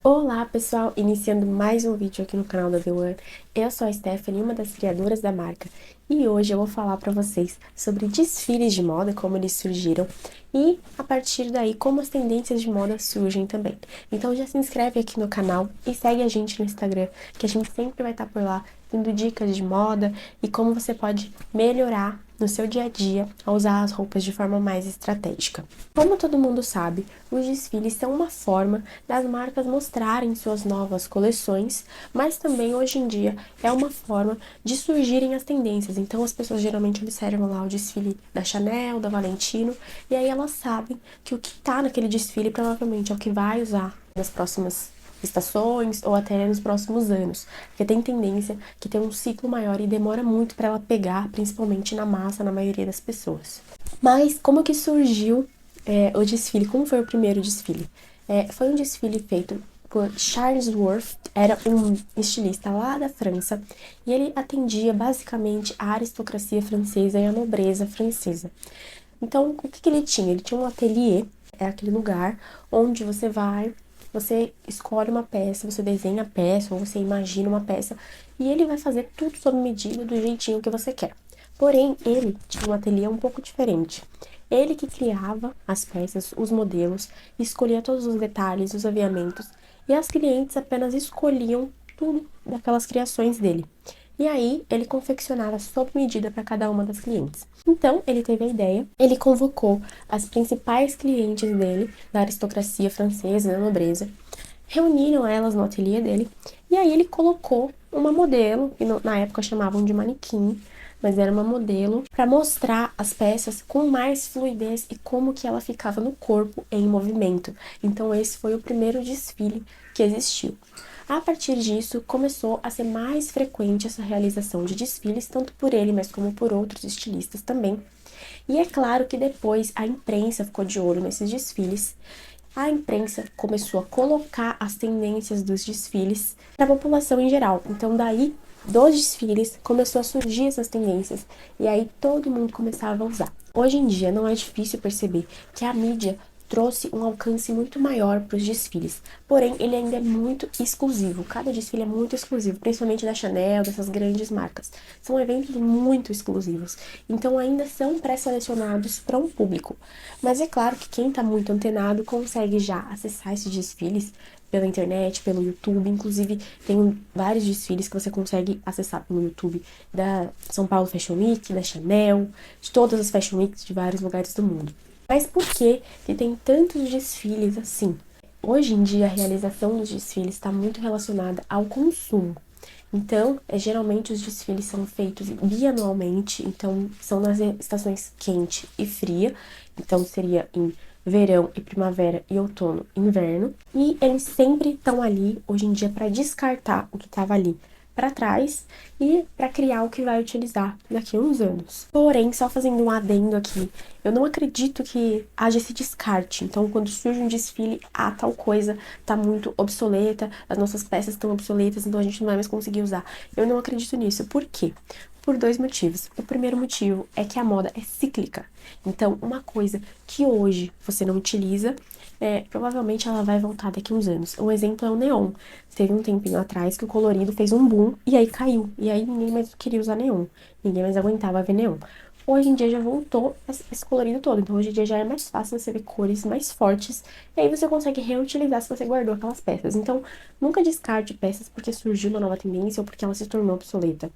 Olá pessoal, iniciando mais um vídeo aqui no canal da The One. Eu sou a Stephanie, uma das criadoras da marca, e hoje eu vou falar para vocês sobre desfiles de moda, como eles surgiram, e a partir daí como as tendências de moda surgem também. Então já se inscreve aqui no canal e segue a gente no Instagram, que a gente sempre vai estar por lá dando dicas de moda e como você pode melhorar no seu dia a dia a usar as roupas de forma mais estratégica. Como todo mundo sabe, os desfiles são uma forma das marcas mostrarem suas novas coleções, mas também hoje em dia é uma forma de surgirem as tendências. Então as pessoas geralmente observam lá o desfile da Chanel, da Valentino, e aí elas sabem que o que está naquele desfile provavelmente é o que vai usar nas próximas estações ou até nos próximos anos, porque tem tendência que tem um ciclo maior e demora muito para ela pegar, principalmente na massa, na maioria das pessoas. Mas como que surgiu o desfile? Como foi o primeiro desfile? Foi um desfile feito por Charles Worth, era um estilista lá da França, e ele atendia basicamente a aristocracia francesa e a nobreza francesa. Então, o que ele tinha? Ele tinha um ateliê, é aquele lugar onde você vai, você escolhe uma peça, você desenha a peça, ou você imagina uma peça, e ele vai fazer tudo sob medida do jeitinho que você quer. Porém, ele tinha um ateliê um pouco diferente. Ele que criava as peças, os modelos, escolhia todos os detalhes, os aviamentos, e as clientes apenas escolhiam tudo daquelas criações dele. E aí, ele confeccionava sob medida para cada uma das clientes. Então, ele teve a ideia, ele convocou as principais clientes dele, da aristocracia francesa, da nobreza, reuniram elas no ateliê dele, e aí ele colocou uma modelo, que na época chamavam de manequim, mas era uma modelo, para mostrar as peças com mais fluidez e como que ela ficava no corpo em movimento. Então esse foi o primeiro desfile que existiu. A partir disso, começou a ser mais frequente essa realização de desfiles, tanto por ele, mas como por outros estilistas também. E é claro que depois a imprensa ficou de olho nesses desfiles. A imprensa começou a colocar as tendências dos desfiles para a população em geral. Então, daí, dos desfiles, começou a surgir essas tendências. E aí, todo mundo começava a usar. Hoje em dia, não é difícil perceber que a mídia trouxe um alcance muito maior para os desfiles. Porém, ele ainda é muito exclusivo. Cada desfile é muito exclusivo, principalmente da Chanel, dessas grandes marcas. São eventos muito exclusivos. Então, ainda são pré-selecionados para um público. Mas é claro que quem está muito antenado consegue já acessar esses desfiles pela internet, pelo YouTube. Inclusive, tem vários desfiles que você consegue acessar pelo YouTube da São Paulo Fashion Week, da Chanel, de todas as Fashion Weeks de vários lugares do mundo. Mas por que que tem tantos desfiles assim? Hoje em dia, a realização dos desfiles está muito relacionada ao consumo. Então, geralmente os desfiles são feitos bianualmente, então são nas estações quente e fria, então seria em verão e primavera e outono e inverno, e eles sempre estão ali hoje em dia para descartar o que estava ali para trás e para criar o que vai utilizar daqui a uns anos. Porém, só fazendo um adendo aqui, eu não acredito que haja esse descarte. Então, quando surge um desfile, tal coisa tá muito obsoleta, as nossas peças estão obsoletas, então a gente não vai mais conseguir usar. Eu não acredito nisso. Por quê? Por dois motivos. O primeiro motivo é que a moda é cíclica. Então, uma coisa que hoje você não utiliza, provavelmente ela vai voltar daqui a uns anos. Um exemplo é o neon. Teve um tempinho atrás que o colorido fez um boom e aí caiu. E aí ninguém mais queria usar neon. Ninguém mais aguentava ver neon. Hoje em dia já voltou esse colorido todo. Então hoje em dia já é mais fácil você ver cores mais fortes. E aí você consegue reutilizar se você guardou aquelas peças. Então nunca descarte peças porque surgiu uma nova tendência ou porque ela se tornou obsoleta.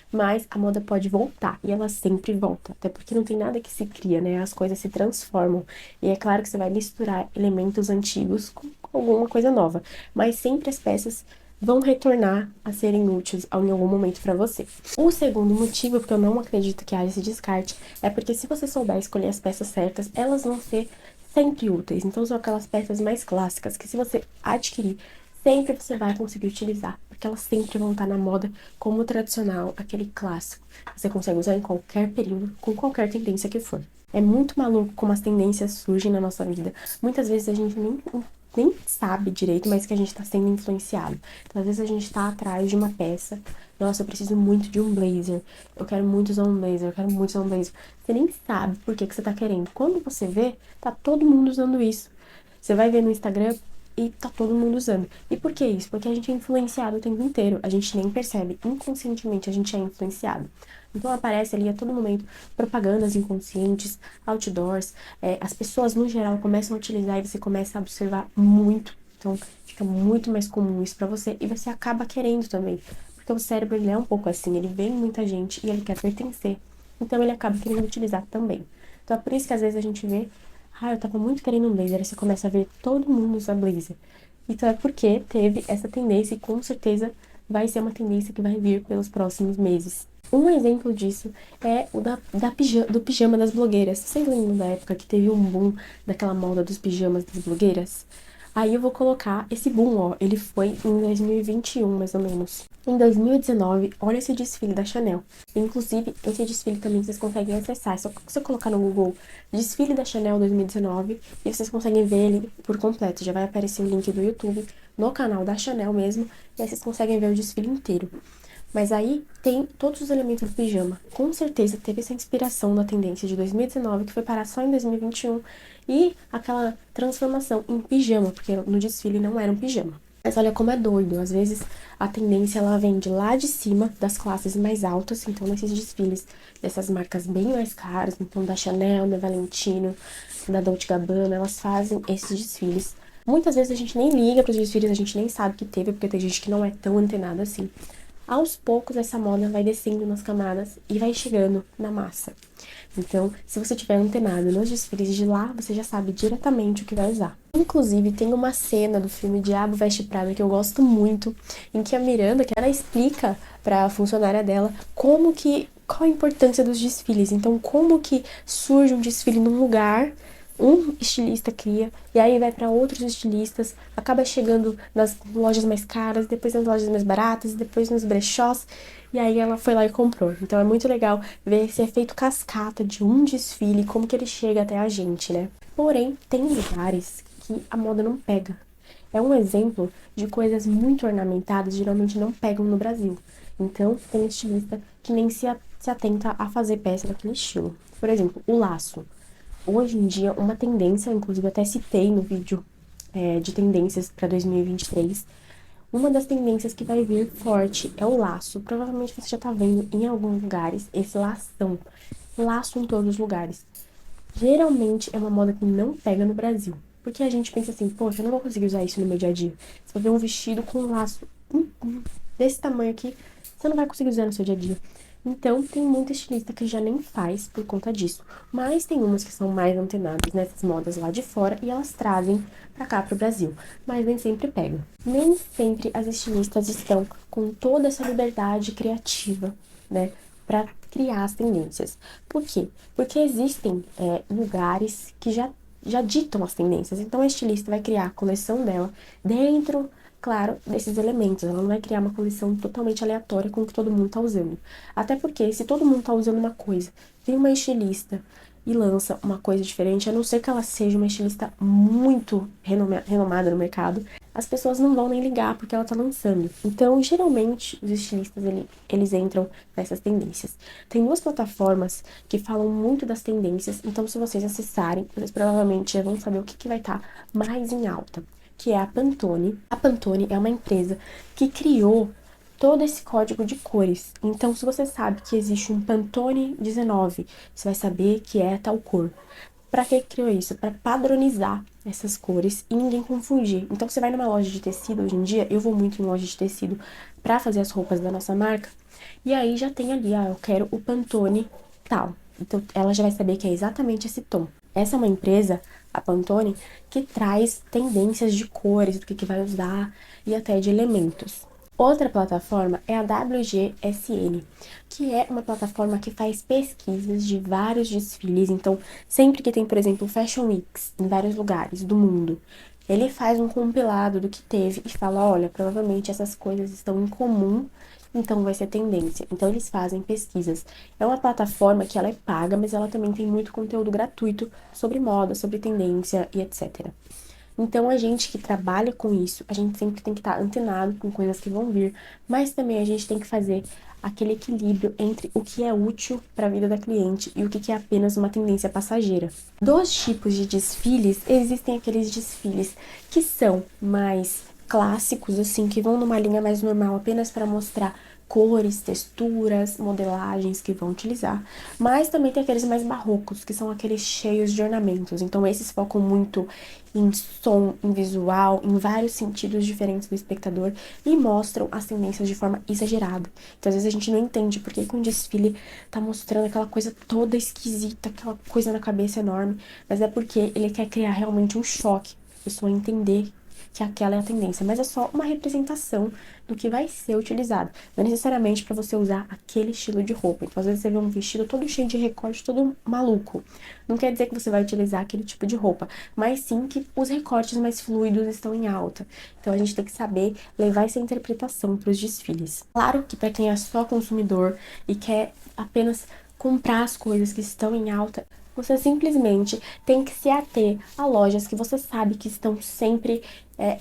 Mas a moda pode voltar e ela sempre volta. Até porque não tem nada que se cria, né? As coisas se transformam. E é claro que você vai misturar elementos antigos com alguma coisa nova. Mas sempre as peças vão retornar a serem úteis em algum momento para você. O segundo motivo, porque eu não acredito que haja esse descarte, é porque se você souber escolher as peças certas, elas vão ser sempre úteis. Então são aquelas peças mais clássicas que se você adquirir, sempre você vai conseguir utilizar, porque elas sempre vão estar na moda como tradicional, aquele clássico. Você consegue usar em qualquer período, com qualquer tendência que for. É muito maluco como as tendências surgem na nossa vida. Muitas vezes a gente nem sabe direito, mas que a gente tá sendo influenciado. Então, às vezes a gente tá atrás de uma peça. Nossa, eu preciso muito de um blazer. Eu quero muito usar um blazer, eu quero muito usar um blazer. Você nem sabe por que que você tá querendo. Quando você vê, tá todo mundo usando isso. Você vai ver no Instagram, e tá todo mundo usando. E por que isso? Porque a gente é influenciado o tempo inteiro, a gente nem percebe, inconscientemente a gente é influenciado. Então aparece ali a todo momento propagandas inconscientes, outdoors, as pessoas no geral começam a utilizar e você começa a observar muito. Então fica muito mais comum isso pra você e você acaba querendo também. Porque o cérebro ele é um pouco assim, ele vê muita gente e ele quer pertencer. Então ele acaba querendo utilizar também. Então é por isso que às vezes a gente vê, eu tava muito querendo um blazer, aí você começa a ver todo mundo usar blazer. Então é porque teve essa tendência e com certeza vai ser uma tendência que vai vir pelos próximos meses. Um exemplo disso é o do pijama das blogueiras. Vocês lembram da época que teve um boom daquela moda dos pijamas das blogueiras? Aí eu vou colocar esse boom, ó, ele foi em 2021, mais ou menos. Em 2019, olha esse desfile da Chanel. Inclusive, esse desfile também vocês conseguem acessar. É só você colocar no Google Desfile da Chanel 2019 e vocês conseguem ver ele por completo. Já vai aparecer o link do YouTube no canal da Chanel mesmo, e aí vocês conseguem ver o desfile inteiro. Mas aí tem todos os elementos do pijama. Com certeza teve essa inspiração da tendência de 2019, que foi parar só em 2021, e aquela transformação em pijama, porque no desfile não era um pijama. Mas olha como é doido, às vezes a tendência ela vem de lá de cima, das classes mais altas, então nesses desfiles dessas marcas bem mais caras, então da Chanel, da Valentino, da Dolce Gabbana, elas fazem esses desfiles. Muitas vezes a gente nem liga para os desfiles, a gente nem sabe que teve, porque tem gente que não é tão antenada assim. Aos poucos, essa moda vai descendo nas camadas e vai chegando na massa. Então, se você tiver antenado nos desfiles de lá, você já sabe diretamente o que vai usar. Inclusive, tem uma cena do filme Diabo Veste Prada que eu gosto muito, em que a Miranda, que ela explica para a funcionária dela qual a importância dos desfiles. Então, como que surge um desfile num lugar, um estilista cria, e aí vai para outros estilistas, acaba chegando nas lojas mais caras, depois nas lojas mais baratas, depois nos brechós, e aí ela foi lá e comprou. Então é muito legal ver esse efeito cascata de um desfile, como que ele chega até a gente, né? Porém, tem lugares que a moda não pega. É um exemplo de coisas muito ornamentadas, geralmente não pegam no Brasil. Então, tem estilista que nem se atenta a fazer peça daquele estilo. Por exemplo, o laço. Hoje em dia, uma tendência, inclusive até citei no vídeo de tendências para 2023, uma das tendências que vai vir forte é o laço. Provavelmente você já tá vendo em alguns lugares esse lação. Laço em todos os lugares. Geralmente é uma moda que não pega no Brasil. Porque a gente pensa assim, poxa, eu não vou conseguir usar isso no meu dia a dia. Você vai ver um vestido com um laço desse tamanho aqui, você não vai conseguir usar no seu dia a dia. Então, tem muita estilista que já nem faz por conta disso. Mas tem umas que são mais antenadas nessas modas lá de fora e elas trazem pra cá pro Brasil. Mas nem sempre pegam. Nem sempre as estilistas estão com toda essa liberdade criativa, né? Pra criar as tendências. Por quê? Porque existem lugares que já ditam as tendências. Então, a estilista vai criar a coleção dela dentro, claro, desses elementos. Ela não vai criar uma coleção totalmente aleatória com o que todo mundo tá usando. Até porque, se todo mundo tá usando uma coisa, vem uma estilista e lança uma coisa diferente, a não ser que ela seja uma estilista muito renomada no mercado, as pessoas não vão nem ligar porque ela tá lançando. Então, geralmente, os estilistas, eles entram nessas tendências. Tem duas plataformas que falam muito das tendências, então se vocês acessarem, vocês provavelmente já vão saber o que vai estar mais em alta, que é a Pantone. A Pantone é uma empresa que criou todo esse código de cores. Então, se você sabe que existe um Pantone 19, você vai saber que é tal cor. Para que criou isso? Para padronizar essas cores e ninguém confundir. Então, você vai numa loja de tecido hoje em dia, eu vou muito em loja de tecido para fazer as roupas da nossa marca, e aí já tem ali, eu quero o Pantone tal. Então, ela já vai saber que é exatamente esse tom. Essa é uma empresa, a Pantone, que traz tendências de cores, do que vai usar e até de elementos. Outra plataforma é a WGSN, que é uma plataforma que faz pesquisas de vários desfiles. Então, sempre que tem, por exemplo, Fashion Weeks em vários lugares do mundo, ele faz um compilado do que teve e fala, olha, provavelmente essas coisas estão em comum, então vai ser tendência. Então, eles fazem pesquisas. É uma plataforma que ela é paga, mas ela também tem muito conteúdo gratuito sobre moda, sobre tendência e etc. Então, a gente que trabalha com isso, a gente sempre tem que estar antenado com coisas que vão vir, mas também a gente tem que fazer aquele equilíbrio entre o que é útil para a vida da cliente e o que é apenas uma tendência passageira. Dos tipos de desfiles, existem aqueles desfiles que são mais clássicos, assim, que vão numa linha mais normal apenas para mostrar cores, texturas, modelagens que vão utilizar, mas também tem aqueles mais barrocos, que são aqueles cheios de ornamentos. Então esses focam muito em som, em visual, em vários sentidos diferentes do espectador e mostram as tendências de forma exagerada. Então às vezes a gente não entende por que um desfile tá mostrando aquela coisa toda esquisita, aquela coisa na cabeça enorme, mas é porque ele quer criar realmente um choque, a pessoa entender que aquela é a tendência, mas é só uma representação do que vai ser utilizado. Não é necessariamente para você usar aquele estilo de roupa. Então, às vezes você vê um vestido todo cheio de recorte, todo maluco. Não quer dizer que você vai utilizar aquele tipo de roupa, mas sim que os recortes mais fluidos estão em alta. Então, a gente tem que saber levar essa interpretação para os desfiles. Claro que para quem é só consumidor e quer apenas comprar as coisas que estão em alta, você simplesmente tem que se ater a lojas que você sabe que estão sempre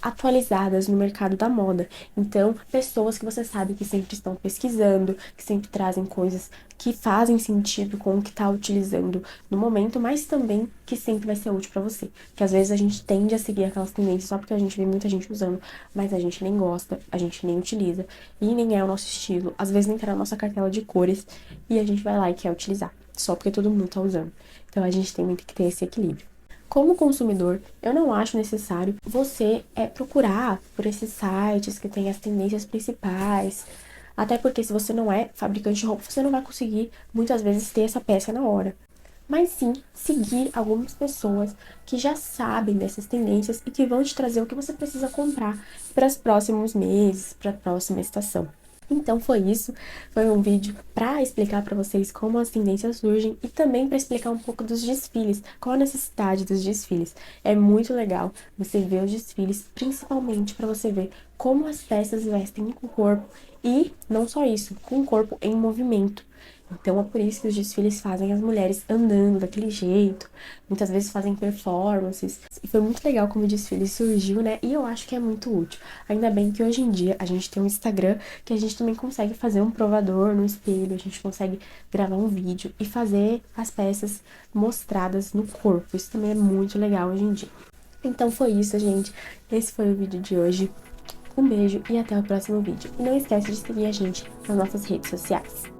atualizadas no mercado da moda. Então, pessoas que você sabe que sempre estão pesquisando, que sempre trazem coisas que fazem sentido com o que está utilizando no momento, mas também que sempre vai ser útil para você. Porque às vezes a gente tende a seguir aquelas tendências só porque a gente vê muita gente usando, mas a gente nem gosta, a gente nem utiliza e nem é o nosso estilo. Às vezes nem tá na nossa cartela de cores e a gente vai lá e quer utilizar, só porque todo mundo tá usando. Então a gente tem muito que ter esse equilíbrio. Como consumidor, eu não acho necessário você procurar por esses sites que têm as tendências principais. Até porque se você não é fabricante de roupa, você não vai conseguir muitas vezes ter essa peça na hora. Mas sim seguir algumas pessoas que já sabem dessas tendências e que vão te trazer o que você precisa comprar para os próximos meses, para a próxima estação. Então foi isso, foi um vídeo para explicar para vocês como as tendências surgem e também para explicar um pouco dos desfiles, qual a necessidade dos desfiles. É muito legal você ver os desfiles, principalmente para você ver como as peças vestem com o corpo e não só isso, com o corpo em movimento. Então é por isso que os desfiles fazem as mulheres andando daquele jeito, muitas vezes fazem performances. E foi muito legal como o desfile surgiu, né? E eu acho que é muito útil. Ainda bem que hoje em dia a gente tem um Instagram que a gente também consegue fazer um provador no espelho, a gente consegue gravar um vídeo e fazer as peças mostradas no corpo. Isso também é muito legal hoje em dia. Então foi isso, gente. Esse foi o vídeo de hoje. Um beijo e até o próximo vídeo. E não esquece de seguir a gente nas nossas redes sociais.